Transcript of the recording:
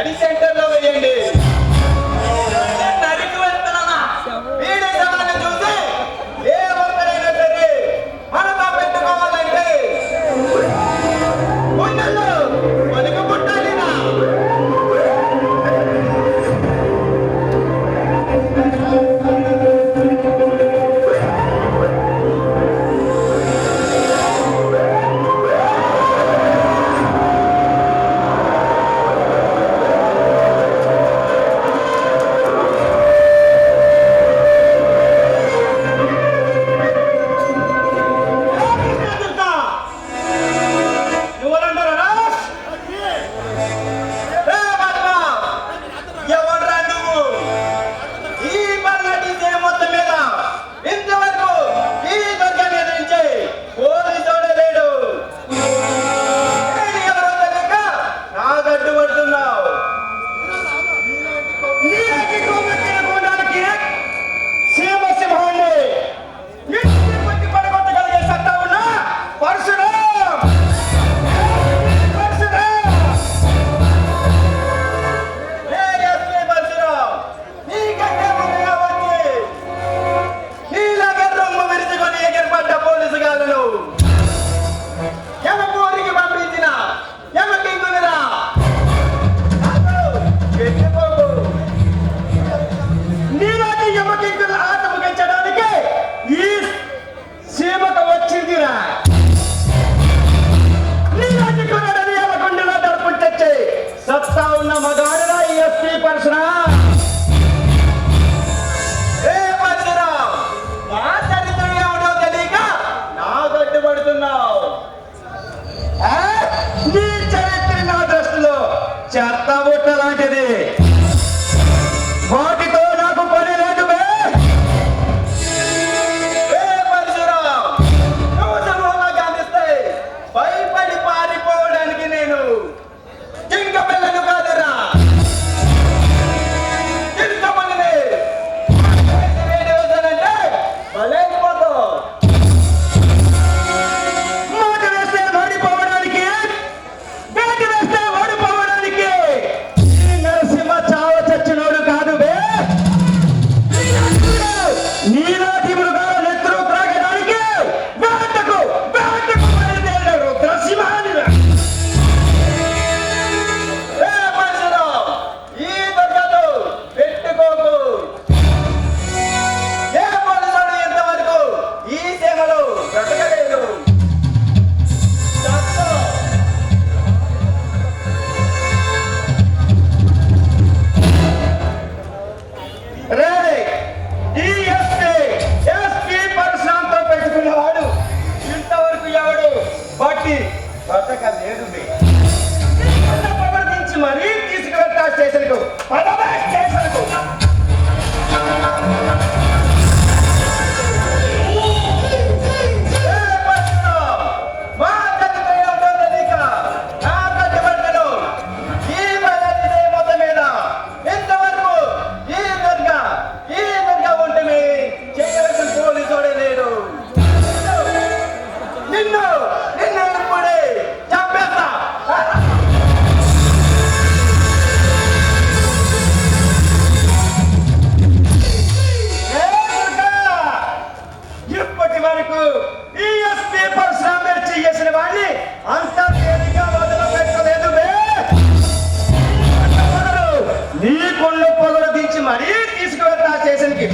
నడి సెంటర్ లో వేయండి. నరికి వెళ్తున్నా వీడి సమాన్ని చూసి ఏ ఒక్కరైనా సరే మనతో పెట్టుకోవాలంటే గుండెల్లో వణుకు పుట్టాలినా. చెత్తబుట్ట లాంటిది. వాటితో నాకు పని లేదు. గాంధిస్తాయి భయపడి పారిపోవడానికి నేను జింక పిల్లను కాదురా. జింక పనిని అంటే భలేకపోతావు. మాట వేస్తే ఓడిపోవడానికి, వేటి వేస్తే ఓడిపోవడానికి నరసింహ చావ చచ్చినోడు కాదు బే. నీలాంటి మృగాల నెత్తురు త్రాగడానికి వేటకు బయలుదేరాడు రుద్రసింహానిరా. ఈ దొంగతో పెట్టుకోకు. ఏ పోలీసుడు ఇంతవరకు ఈ సేవలో బ్రతకలేదు. ఎస్పీ పరశురాంతో పెట్టుకున్నవాడు ఇంతవరకు ఎవడు బట్టి బ్రతకలేదు. ప్రవర్తించి మరీ తీసుకువెళ్తా స్టేషన్కు. స్టేషన్కు నీ కొళ్ళు పొగలు దించి మరీ తీసుకువెళ్తా స్టేషన్కి.